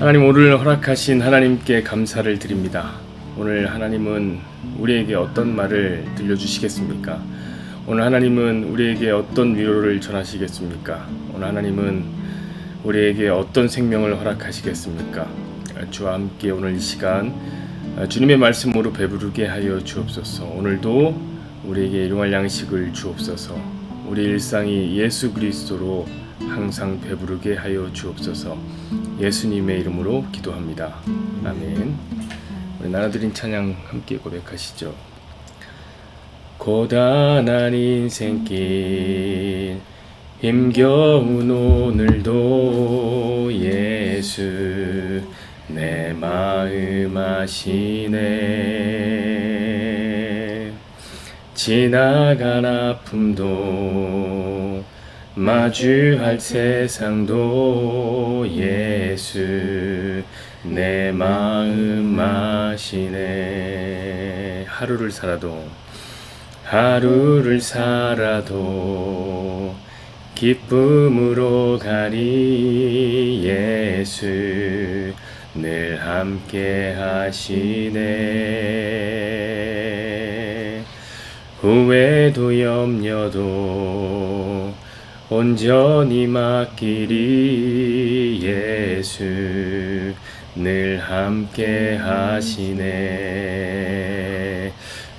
하나님, 오늘 허락하신 하나님께 감사를 드립니다. 오늘 하나님은 우리에게 어떤 말을 들려주시겠습니까? 오늘 하나님은 우리에게 어떤 위로를 전하시겠습니까? 오늘 하나님은 우리에게 어떤 생명을 허락하시겠습니까? 주와 함께 오늘 이 시간 주님의 말씀으로 배부르게 하여 주옵소서. 오늘도 우리에게 일용할 양식을 주옵소서. 우리 일상이 예수 그리스도로 항상 배부르게 하여 주옵소서. 예수님의 이름으로 기도합니다. 아멘. 우리 나눠드린 찬양 함께 고백하시죠. 고단한 인생길 힘겨운 오늘도 예수 내 마음 아시네. 지나간 아픔도 마주할 세상도 예수 내 마음 아시네. 하루를 살아도 기쁨으로 가리 예수 늘 함께 하시네. 후회도 염려도 온전히 맡기리 예수 늘 함께 하시네.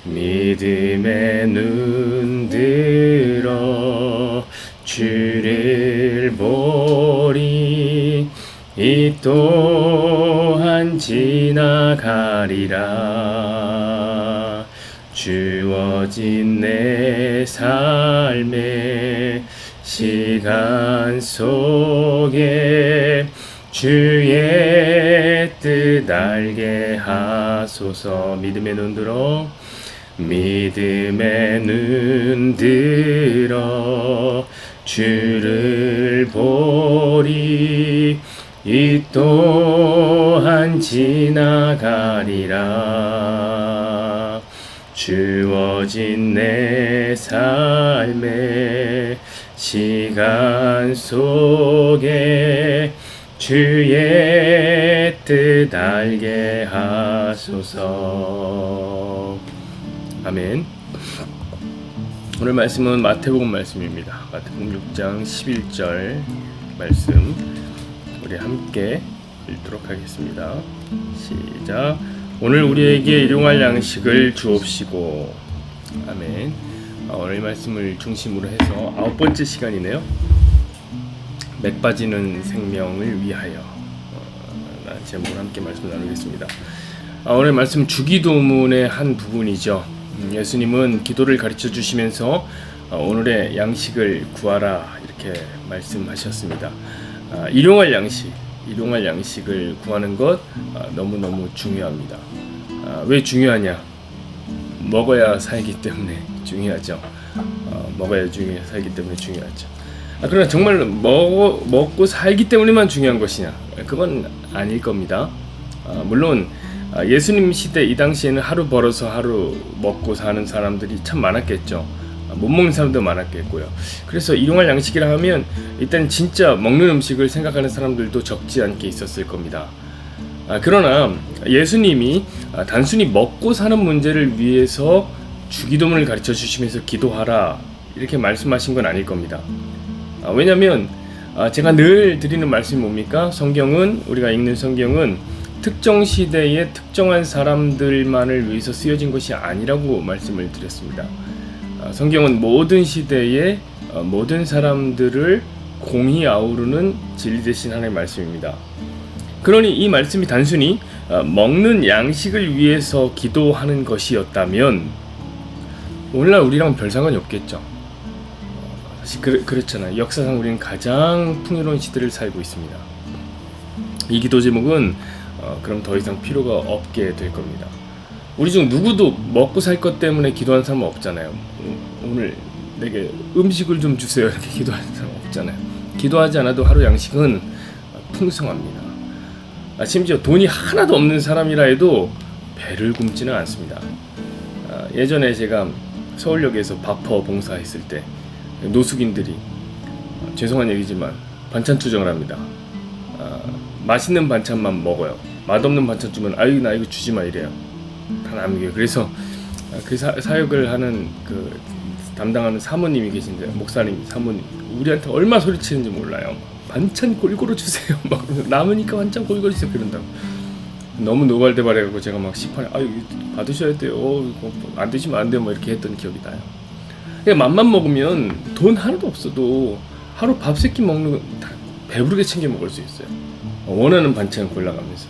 믿음의 눈 들어 주를 보리 이 또한 지나가리라. 주어진 내 삶의 시간 속에 주의 뜻 알게 하소서. 믿음의 눈 들어 주를 보리 이 또한 지나가리라. 주어진 내 삶의 시간 속에 주의 뜻 알게 하소서. 아멘. 오늘 말씀은 마태복음 말씀입니다. 마태복음 6장 11절 말씀 우리 함께 읽도록 하겠습니다. 시작. 오늘 우리에게 일용할 양식을 주옵시고. 아멘. 오늘 말씀을 중심으로 해서 9번째 시간이네요. 맥 빠지는 생명을 위하여 라는 제목으로 함께 말씀 나누겠습니다. 오늘 말씀 주기도문의 한 부분이죠. 예수님은 기도를 가르쳐 주시면서 오늘의 양식을 구하라 이렇게 말씀하셨습니다. 일용할 양식을 구하는 것 너무너무 중요합니다. 왜 중요하냐? 먹어야 살기 때문에 중요하죠. 먹어야 살기 때문에 중요하죠. 그러나 정말 먹고 살기 때문에만 중요한 것이냐? 그건 아닐 겁니다. 물론 예수님 시대 이 당시에는 하루 벌어서 하루 먹고 사는 사람들이 참 많았겠죠. 못 먹는 사람도 많았겠고요. 그래서 일용할 양식이라 하면 일단 진짜 먹는 음식을 생각하는 사람들도 적지 않게 있었을 겁니다. 그러나 예수님이 단순히 먹고 사는 문제를 위해서 주기도문을 가르쳐 주시면서 기도하라 이렇게 말씀하신 건 아닐 겁니다. 왜냐하면 제가 늘 드리는 말씀이 뭡니까? 우리가 읽는 성경은 특정 시대에 특정한 사람들만을 위해서 쓰여진 것이 아니라고 말씀을 드렸습니다. 성경은 모든 시대에 모든 사람들을 공히 아우르는 진리 되신 하나님의 말씀입니다. 그러니 이 말씀이 단순히 먹는 양식을 위해서 기도하는 것이었다면 오늘날 우리랑 별 상관이 없겠죠. 사실 그렇잖아요. 역사상 우리는 가장 풍요로운 시대를 살고 있습니다. 이 기도 제목은 그럼 더 이상 필요가 없게 될 겁니다. 우리 중 누구도 먹고 살 것 때문에 기도하는 사람은 없잖아요. 오늘 내게 음식을 좀 주세요 이렇게 기도하는 사람 없잖아요. 기도하지 않아도 하루 양식은 풍성합니다. 심지어 돈이 하나도 없는 사람이라 해도 배를 굶지는 않습니다. 예전에 제가 서울역에서 바퍼 봉사했을 때 노숙인들이 죄송한 얘기지만 반찬 투정을 합니다. 맛있는 반찬만 먹어요. 맛없는 반찬 주면 아유 나 이거 주지 마 이래요. 다 남겨요. 그래서 그 사역을 하는 그 담당하는 사모님이 계신데, 목사님 사모님, 우리한테 얼마 소리치는지 몰라요. 반찬 골고루 주세요. 막 남으니까 반찬 골고루 주세요 그런다고. 너무 노발대발해가지고 제가 막 시판에 아유 받으셔야 돼요. 안 드시면 안 돼요. 뭐 이렇게 했던 기억이 나요. 그냥 맘만 먹으면 돈 하나도 없어도 하루 밥 3끼 먹는 거 다 배부르게 챙겨 먹을 수 있어요. 원하는 반찬 골라가면서.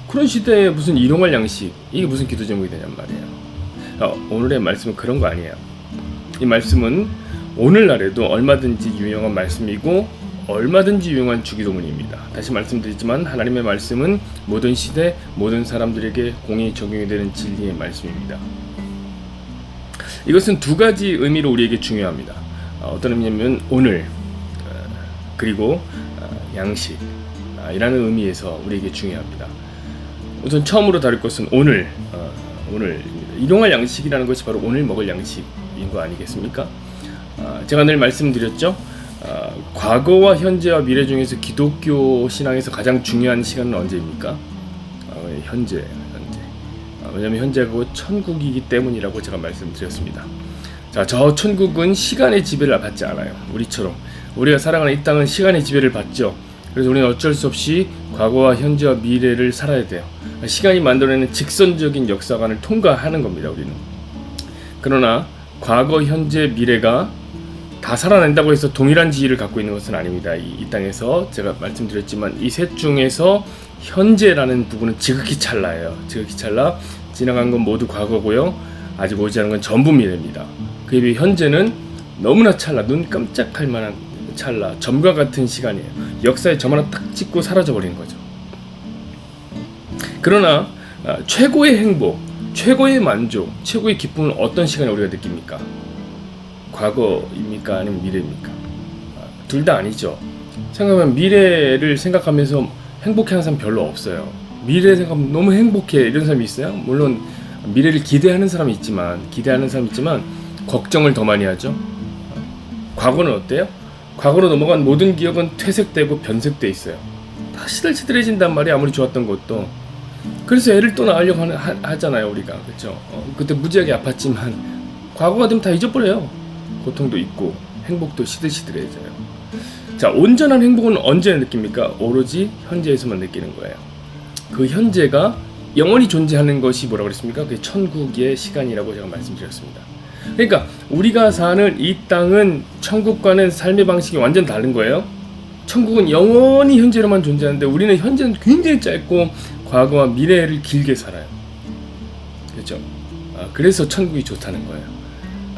그런 시대에 무슨 일용할 양식, 이게 무슨 기도 제목이 되냔 말이에요. 오늘의 말씀은 그런 거 아니에요. 이 말씀은 오늘날에도 얼마든지 유용한 말씀이고 얼마든지 유용한 주기도문입니다. 다시 말씀드리지만 하나님의 말씀은 모든 시대 모든 사람들에게 공히 적용이 되는 진리의 말씀입니다. 이것은 두 가지 의미로 우리에게 중요합니다. 어떤 의미냐면 오늘 그리고 양식 이라는 의미에서 우리에게 중요합니다. 우선 처음으로 다룰 것은 오늘 일용할 양식이라는 것이 바로 오늘 먹을 양식인 거 아니겠습니까? 제가 늘 말씀드렸죠. 과거와 현재와 미래 중에서 기독교 신앙에서 가장 중요한 시간은 언제입니까? 현재. 왜냐하면 현재가 곧 천국이기 때문이라고 제가 말씀드렸습니다. 자, 저 천국은 시간의 지배를 받지 않아요. 우리처럼 우리가 살아가는 이 땅은 시간의 지배를 받죠. 그래서 우리는 어쩔 수 없이 과거와 현재와 미래를 살아야 돼요. 시간이 만들어내는 직선적인 역사관을 통과하는 겁니다. 우리는. 그러나 과거, 현재, 미래가 다 살아난다고 해서 동일한 지위를 갖고 있는 것은 아닙니다. 이 땅에서 제가 말씀드렸지만 이 셋 중에서 현재라는 부분은 지극히 찰나예요. 지극히 찰나. 지나간 건 모두 과거고요. 아직 오지 않은 건 전부 미래입니다. 그에 비해 현재는 너무나 찰나, 눈 깜짝할 만한 찰나, 점과 같은 시간이에요. 역사에 점 하나 딱 찍고 사라져버린 거죠. 그러나 최고의 행복, 최고의 만족, 최고의 기쁨은 어떤 시간에 우리가 느낍니까? 과거입니까? 아니면 미래입니까? 둘 다 아니죠. 생각하면 미래를 생각하면서 행복해하는 사람 별로 없어요. 미래 생각하면 너무 행복해 이런 사람이 있어요? 물론 미래를 기대하는 사람이 있지만 걱정을 더 많이 하죠. 과거는 어때요? 과거로 넘어간 모든 기억은 퇴색되고 변색돼 있어요. 다 시들시들해진단 말이에요. 아무리 좋았던 것도. 그래서 애를 또 낳으려고 하잖아요 우리가. 그렇죠? 그때 무지하게 아팠지만 과거가 되면 다 잊어버려요. 고통도 있고 행복도 시들시들해져요. 자, 온전한 행복은 언제 느낍니까? 오로지 현재에서만 느끼는 거예요. 그 현재가 영원히 존재하는 것이 뭐라고 그랬습니까? 그게 천국의 시간이라고 제가 말씀드렸습니다. 그러니까 우리가 사는 이 땅은 천국과는 삶의 방식이 완전 다른 거예요. 천국은 영원히 현재로만 존재하는데 우리는 현재는 굉장히 짧고 과거와 미래를 길게 살아요. 그렇죠? 그래서 천국이 좋다는 거예요.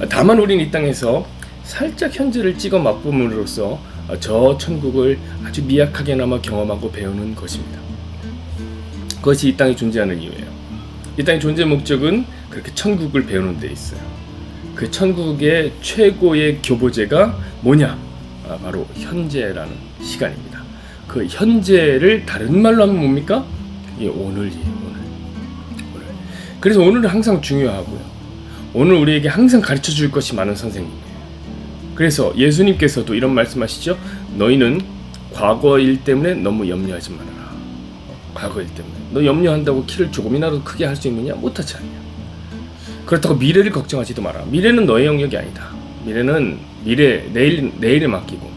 다만 우리는 이 땅에서 살짝 현재를 찍어 맛봄으로써 저 천국을 아주 미약하게나마 경험하고 배우는 것입니다. 그것이 이 땅에 존재하는 이유예요. 이 땅의 존재 목적은 그렇게 천국을 배우는 데 있어요. 그 천국의 최고의 교보제가 뭐냐? 바로 현재라는 시간입니다. 그 현재를 다른 말로 하면 뭡니까? 이게 오늘이에요. 오늘. 그래서 오늘은 항상 중요하고요. 오늘 우리에게 항상 가르쳐 줄 것이 많은 선생님이에요. 그래서 예수님께서도 이런 말씀하시죠. 너희는 과거 일 때문에 너무 염려하지 말아라. 과거 일 때문에. 너 염려한다고 키를 조금이라도 크게 할 수 있느냐? 못하지 않냐. 그렇다고 미래를 걱정하지도 마라. 미래는 너의 영역이 아니다. 미래는 내일에 맡기고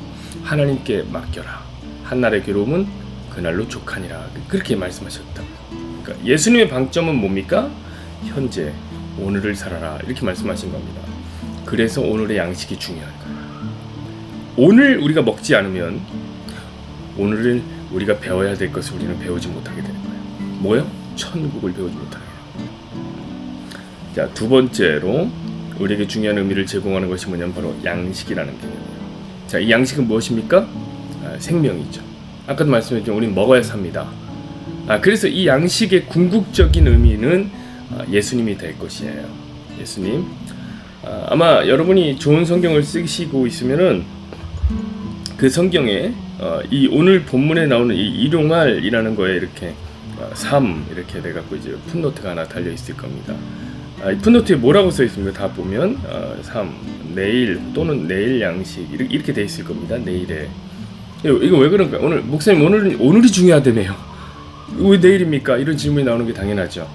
하나님께 맡겨라. 한날의 괴로움은 그날로 족하니라. 그렇게 말씀하셨다. 그러니까 예수님의 방점은 뭡니까? 현재, 오늘을 살아라. 이렇게 말씀하신 겁니다. 그래서 오늘의 양식이 중요한 거예요. 오늘 우리가 먹지 않으면 오늘은 우리가 배워야 될 것을 우리는 배우지 못하게 되는 거예요. 뭐요? 천국을 배우지 못하게 돼요. 자, 두 번째로 우리에게 중요한 의미를 제공하는 것이 뭐냐면 바로 양식이라는 개념이에요. 자, 이 양식은 무엇입니까? 생명이죠. 아까도 말씀드렸지만 우리는 먹어야 삽니다. 그래서 이 양식의 궁극적인 의미는 예수님이 될 것이에요. 예수님. 아마 여러분이 좋은 성경을 쓰시고 있으면은 그 성경에 이 오늘 본문에 나오는 이 일용할이라는 거에 이렇게 삶 이렇게 돼갖고 이제 풋노트가 하나 달려 있을 겁니다. 이 풋노트에 뭐라고 써 있습니까? 다 보면 삶, 내일 또는 내일 양식 이렇게 돼 있을 겁니다. 내일에. 이거 왜 그런가? 오늘 목사님 오늘이 중요하다며요. 왜 내일입니까? 이런 질문이 나오는 게 당연하죠.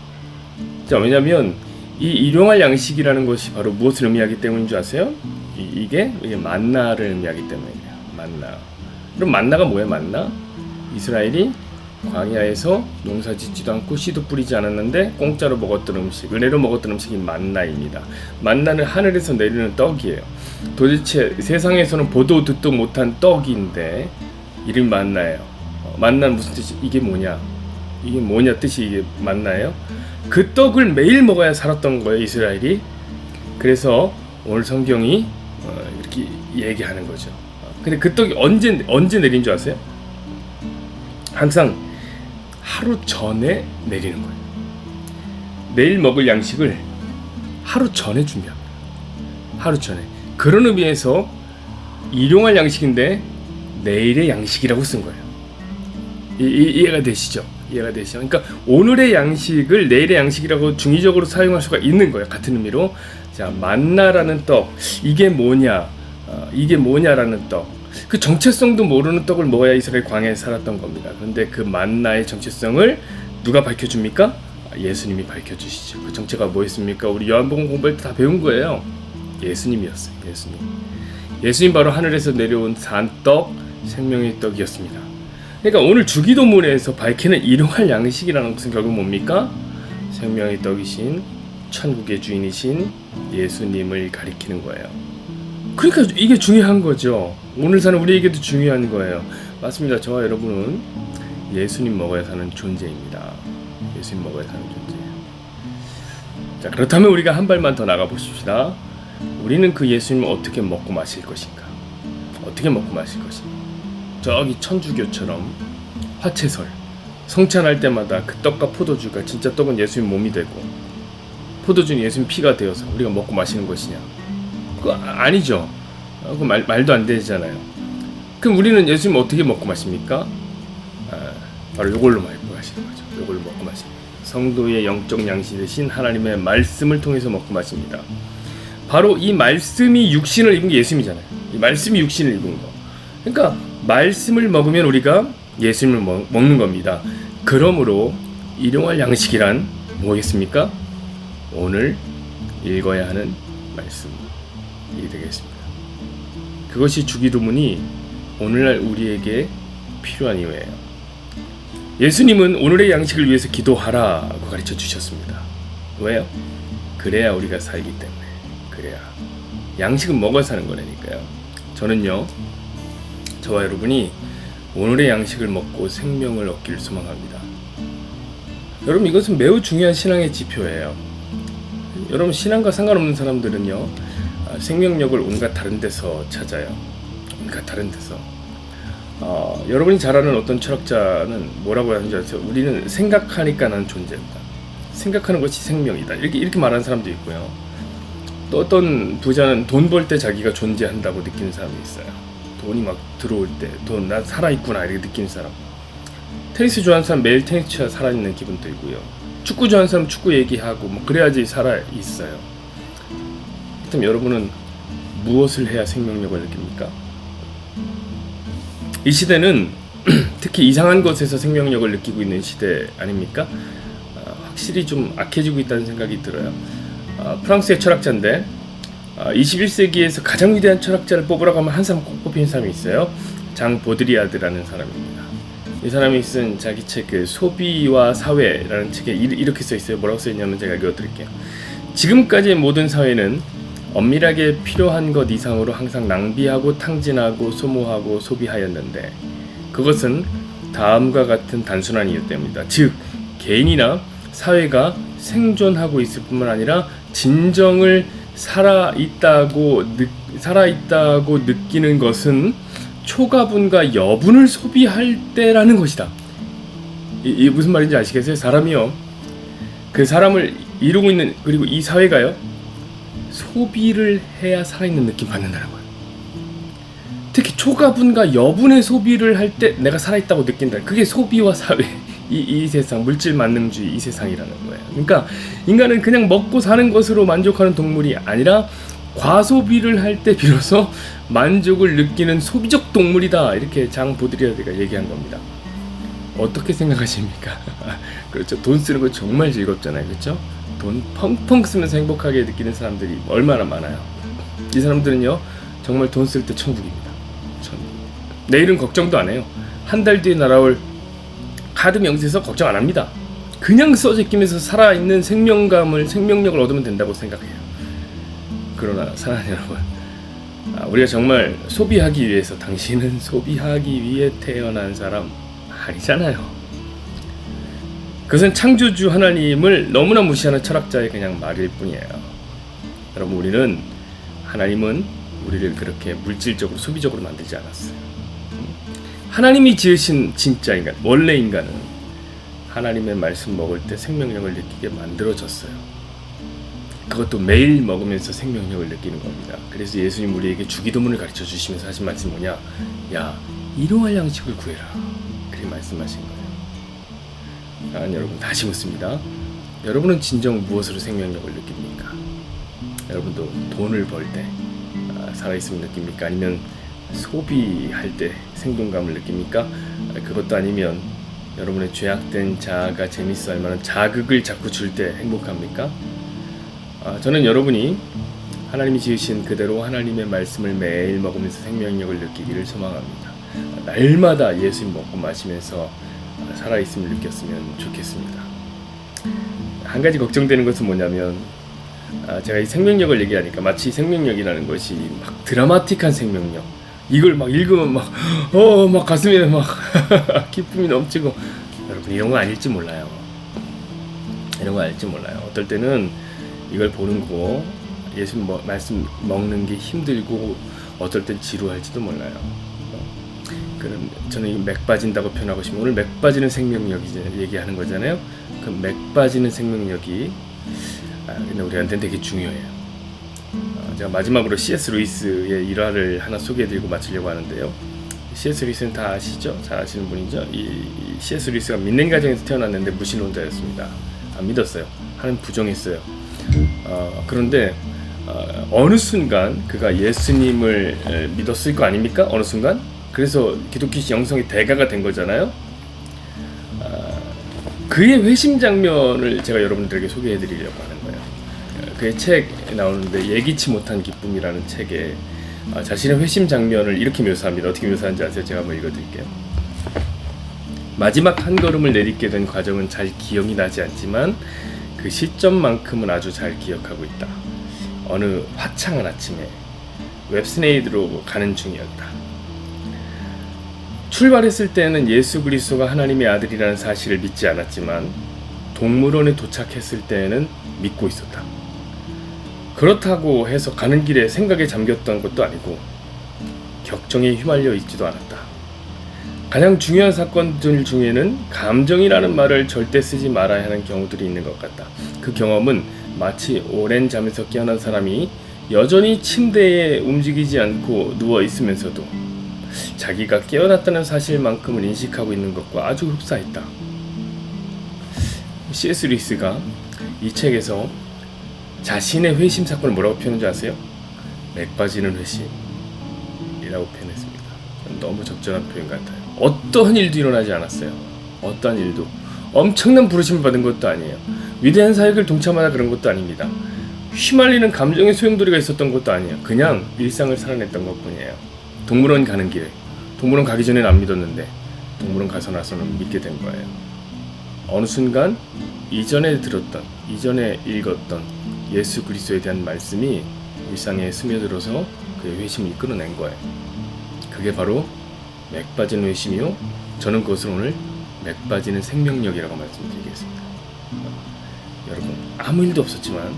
자, 왜냐면 이 일용할 양식이라는 것이 바로 무엇을 의미하기 때문인 줄 아세요? 이게 만나를 의미하기 때문이에요. 만나. 그럼 만나가 뭐예요? 만나? 이스라엘이 광야에서 농사 짓지도 않고 씨도 뿌리지 않았는데 공짜로 먹었던 음식, 은혜로 먹었던 음식이 만나입니다. 만나는 하늘에서 내리는 떡이에요. 도대체 세상에서는 보도 듣도 못한 떡인데 이름이 만나예요. 만나는 무슨 뜻이? 이게 뭐냐? 이게 뭐냐 뜻이 이게 만나예요? 그 떡을 매일 먹어야 살았던 거예요, 이스라엘이. 그래서 오늘 성경이 이렇게 얘기하는 거죠. 근데 그 떡이 언제 내린 줄 아세요? 항상 하루 전에 내리는 거예요. 내일 먹을 양식을 하루 전에 준비합니다. 하루 전에. 그런 의미에서 일용할 양식인데 내일의 양식이라고 쓴 거예요. 이해가 되시죠? 이해가 되시죠? 그러니까 오늘의 양식을 내일의 양식이라고 중의적으로 사용할 수가 있는 거예요. 같은 의미로. 자, 만나라는 떡. 이게 뭐냐? 이게 뭐냐라는 떡. 그 정체성도 모르는 떡을 먹어야 이스라엘 광야에 살았던 겁니다. 그런데 그 만나의 정체성을 누가 밝혀줍니까? 예수님이 밝혀주시죠. 그 정체가 뭐였습니까? 우리 요한복음 공부할 때 다 배운 거예요. 예수님이었어요. 예수님 바로 하늘에서 내려온 산떡, 생명의 떡이었습니다. 그러니까 오늘 주기도문에서 밝히는 일용할 양식이라는 것은 결국 뭡니까? 생명의 떡이신 천국의 주인이신 예수님을 가리키는 거예요. 그러니까 이게 중요한 거죠. 오늘 사는 우리에게도 중요한 거예요. 맞습니다. 저와 여러분은 예수님 먹어야 사는 존재입니다. 예수님 먹어야 사는 존재예요. 자, 그렇다면 우리가 한 발만 더 나가 보십시다. 우리는 그 예수님을 어떻게 먹고 마실 것인가? 어떻게 먹고 마실 것인가? 저기 천주교처럼 화채설 성찬할 때마다 그 떡과 포도주가 진짜 떡은 예수님 몸이 되고 포도주는 예수님 피가 되어서 우리가 먹고 마시는 것이냐? 그거 아니죠. 그 말도 안 되잖아요. 그럼 우리는 예수님 어떻게 먹고 마십니까? 바로 이걸로 먹고 마시는 거죠. 이걸로 먹고 마십니다. 성도의 영적 양식 대신 하나님의 말씀을 통해서 먹고 마십니다. 바로 이 말씀이 육신을 입은 게 예수님이잖아요. 이 말씀이 육신을 입은 거. 그러니까 말씀을 먹으면 우리가 예수님을 먹는 겁니다. 그러므로 일용할 양식이란 뭐겠습니까? 오늘 읽어야 하는 말씀이 되겠습니다. 그것이 주기도문이 오늘날 우리에게 필요한 이유예요. 예수님은 오늘의 양식을 위해서 기도하라고 가르쳐 주셨습니다. 왜요? 그래야 우리가 살기 때문에. 그래야 양식은 먹어 사는 거라니까요. 저는요, 저와 여러분이 오늘의 양식을 먹고 생명을 얻기를 소망합니다. 여러분, 이것은 매우 중요한 신앙의 지표예요. 여러분, 신앙과 상관없는 사람들은요, 생명력을 온갖 다른 데서 찾아요. 온갖 다른 데서. 여러분이 잘 아는 어떤 철학자는 뭐라고 하는지 아세요? 우리는 생각하니까 나는 존재한다. 생각하는 것이 생명이다. 이렇게 말하는 사람도 있고요. 또 어떤 부자는 돈 벌 때 자기가 존재한다고 느끼는 사람이 있어요. 돈이 막 들어올 때, 나 살아있구나 이렇게 느끼는 사람. 테니스 좋아하는 사람 매일 테니스 쳐야 살아있는 기분 들고요. 축구 좋아하는 사람 축구 얘기하고 뭐 그래야지 살아있어요. 그럼 여러분은 무엇을 해야 생명력을 느낍니까? 이 시대는 특히 이상한 것에서 생명력을 느끼고 있는 시대 아닙니까? 확실히 좀 악해지고 있다는 생각이 들어요. 프랑스의 철학자인데 21세기에서 가장 위대한 철학자를 뽑으라고 하면 한 사람 꼭 뽑히는 사람이 있어요. 장 보드리아드라는 사람입니다. 이 사람이 쓴 자기 책 그 소비와 사회라는 책에 이렇게 써 있어요. 뭐라고 써 있냐면 제가 읽어드릴게요. 지금까지의 모든 사회는 엄밀하게 필요한 것 이상으로 항상 낭비하고 탕진하고 소모하고 소비하였는데 그것은 다음과 같은 단순한 이유 때문이다. 즉 개인이나 사회가 생존하고 있을 뿐만 아니라 진정을 살아있다고 느끼는 것은 초가분과 여분을 소비할 때라는 것이다. 이 무슨 말인지 아시겠어요? 사람이요, 그 사람을 이루고 있는, 그리고 이 사회가요, 소비를 해야 살아있는 느낌 받는다는 거예요. 특히 초가분과 여분의 소비를 할 때 내가 살아있다고 느낀다. 그게 소비와 사회, 이 세상, 물질 만능주의 이 세상이라는 거예요. 그러니까 인간은 그냥 먹고 사는 것으로 만족하는 동물이 아니라 과소비를 할 때 비로소 만족을 느끼는 소비적 동물이다, 이렇게 장 보드리아드가 얘기한 겁니다. 어떻게 생각하십니까? 그렇죠. 돈 쓰는 거 정말 즐겁잖아요. 그렇죠? 돈 펑펑 쓰면서 행복하게 느끼는 사람들이 얼마나 많아요. 이 사람들은요, 정말 돈 쓸 때 천국입니다. 천국. 내일은 걱정도 안 해요. 한 달 뒤에 날아올 카드 명세서 걱정 안 합니다. 그냥 써제끼면서 살아있는 생명력을 얻으면 된다고 생각해요. 그러나 사랑하는 여러분, 우리가 정말 소비하기 위해서, 당신은 소비하기 위해 태어난 사람 아니잖아요. 그것은 창조주 하나님을 너무나 무시하는 철학자의 그냥 말일 뿐이에요. 여러분, 하나님은 우리를 그렇게 물질적으로, 소비적으로 만들지 않았어요. 하나님이 지으신 진짜 인간, 원래 인간은 하나님의 말씀 먹을 때 생명력을 느끼게 만들어졌어요. 그것도 매일 먹으면서 생명력을 느끼는 겁니다. 그래서 예수님 우리에게 주기도문을 가르쳐 주시면서 하신 말씀이 뭐냐? 야, 일용할 양식을 구해라. 그렇게 말씀하신 거예요. 여러분, 다시 묻습니다. 여러분은 진정 무엇으로 생명력을 느낍니까? 여러분도 돈을 벌 때 살아있음을 느낍니까? 아니면 소비할 때 생동감을 느낍니까? 그것도 아니면 여러분의 죄악된 자아가 재밌어 할 만한 자극을 자꾸 줄 때 행복합니까? 저는 여러분이 하나님이 지으신 그대로 하나님의 말씀을 매일 먹으면서 생명력을 느끼기를 소망합니다. 날마다 예수님 먹고 마시면서 살아있음을 느꼈으면 좋겠습니다. 한 가지 걱정되는 것은 뭐냐면, 제가 이 생명력을 얘기하니까 마치 생명력이라는 것이 막 드라마틱한 생명력, 이걸 막 읽으면 막 가슴에 막 기쁨이 넘치고, 여러분 이런 거 아닐지 몰라요. 어떨 때는 이걸 보는 거, 예수님 말씀 먹는 게 힘들고 어떨 땐 지루할지도 몰라요. 그럼 저는 맥 빠진다고 표현하고 싶으면, 오늘 맥 빠지는 생명력 이제 얘기하는 거잖아요. 그 맥 빠지는 생명력이 근데 우리한테는 되게 중요해요. 제가 마지막으로 C.S. 루이스의 일화를 하나 소개해드리고 마치려고 하는데요. C.S. 루이스는 다 아시죠? 잘 아시는 분이죠. 이 C.S. 루이스가 믿는 가정에서 태어났는데 무신론자였습니다. 안 믿었어요. 하나님 부정했어요. 그런데 어느 순간 그가 예수님을 믿었을 거 아닙니까? 어느 순간? 그래서 기독교 영성의 대가가 된 거잖아요. 그의 회심 장면을 제가 여러분들에게 소개해드리려고 하는 거예요. 그의 책에 나오는데 예기치 못한 기쁨이라는 책에 자신의 회심 장면을 이렇게 묘사합니다. 어떻게 묘사하는지 아세요? 제가 한번 읽어드릴게요. 마지막 한 걸음을 내딛게 된 과정은 잘 기억이 나지 않지만 그 시점만큼은 아주 잘 기억하고 있다. 어느 화창한 아침에 웹스네이드로 가는 중이었다. 출발했을 때는 예수 그리스도가 하나님의 아들이라는 사실을 믿지 않았지만 동물원에 도착했을 때에는 믿고 있었다. 그렇다고 해서 가는 길에 생각에 잠겼던 것도 아니고 격정에 휘말려 있지도 않았다. 가장 중요한 사건들 중에는 감정이라는 말을 절대 쓰지 말아야 하는 경우들이 있는 것 같다. 그 경험은 마치 오랜 잠에서 깨어난 사람이 여전히 침대에 움직이지 않고 누워 있으면서도 자기가 깨어났다는 사실만큼은 인식하고 있는 것과 아주 흡사했다. C.S. 루이스가 이 책에서 자신의 회심 사건을 뭐라고 표현한지 아세요? 맥 빠지는 회심이라고 표현했습니다. 너무 적절한 표현 같아요. 어떠한 일도 일어나지 않았어요. 어떠한 일도. 엄청난 부르심을 받은 것도 아니에요. 위대한 사역을 동참하다 그런 것도 아닙니다. 휘말리는 감정의 소용돌이가 있었던 것도 아니에요. 그냥 일상을 살아냈던 것뿐이에요. 동물원 가는 길에, 동물원 가기 전에는 안 믿었는데 동물원 가서 나서는 믿게 된 거예요. 어느 순간 이전에 들었던, 이전에 읽었던 예수 그리스도에 대한 말씀이 일상에 스며들어서 그의 회심을 이끌어낸 거예요. 그게 바로 맥 빠지는 회심이요, 저는 그것을 오늘 맥 빠지는 생명력이라고 말씀드리겠습니다. 여러분, 아무 일도 없었지만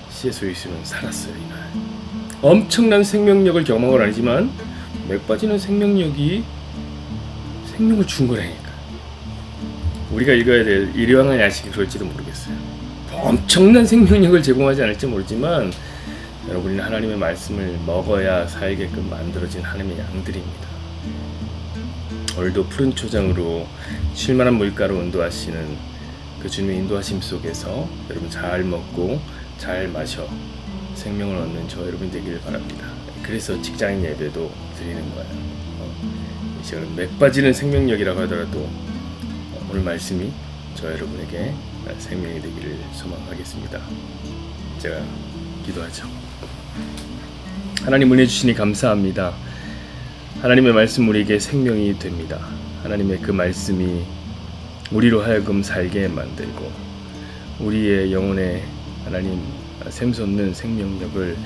C.S. 루이스는 살았어요. 이날 엄청난 생명력을 경험한 건 아니지만 맥 빠지는 생명력이 생명을 준 거라니까. 우리가 읽어야 될 일용할 양식이 그럴지도 모르겠어요. 엄청난 생명력을 제공하지 않을지 모르지만 여러분은 하나님의 말씀을 먹어야 살게끔 만들어진 하나님의 양들입니다. 오늘도 푸른 초장으로 쉴만한 물가로 인도하시는 그 주님의 인도하심 속에서 여러분 잘 먹고 잘 마셔 생명을 얻는 저 여러분 되기를 바랍니다. 그래서 직장인 예배도 드리는 거예요. 이 시간은 맥 빠지는 생명력이라고 하더라도 오늘 말씀이 저 여러분에게 생명이 되기를 소망하겠습니다. 제가 기도하죠. 하나님 은혜 주시니 감사합니다. 하나님의 말씀 우리에게 생명이 됩니다. 하나님의 그 말씀이 우리로 하여금 살게 만들고 우리의 영혼에 하나님 샘솟는 생명력을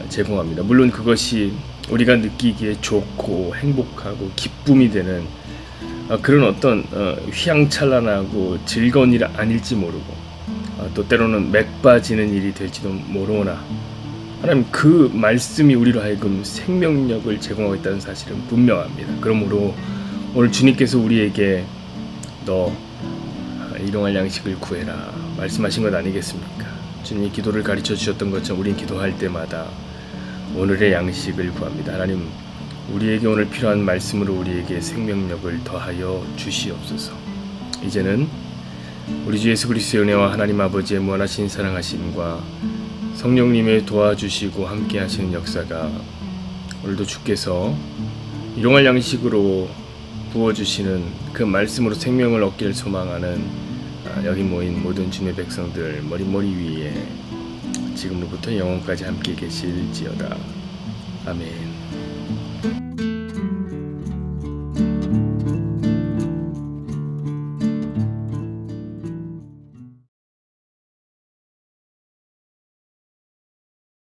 제공합니다. 물론 그것이 우리가 느끼기에 좋고 행복하고 기쁨이 되는 그런 어떤 휘황찬란하고 즐거운 일 아닐지 모르고 또 때로는 맥 빠지는 일이 될지도 모르나 하나님 그 말씀이 우리로 하여금 생명력을 제공하고 있다는 사실은 분명합니다. 그러므로 오늘 주님께서 우리에게 너 일용할 양식을 구해라 말씀하신 것 아니겠습니까? 주님이 기도를 가르쳐 주셨던 것처럼 우린 기도할 때마다 오늘의 양식을 구합니다. 하나님 우리에게 오늘 필요한 말씀으로 우리에게 생명력을 더하여 주시옵소서. 이제는 우리 주 예수 그리스도의 은혜와 하나님 아버지의 무한하신 사랑하심과 성령님의 도와주시고 함께 하시는 역사가 오늘도 주께서 일용할 양식으로 부어주시는 그 말씀으로 생명을 얻기를 소망하는 여기 모인 모든 주님의 백성들 머리 위에 지금로부터 영원까지 함께 계실지어다. 아멘.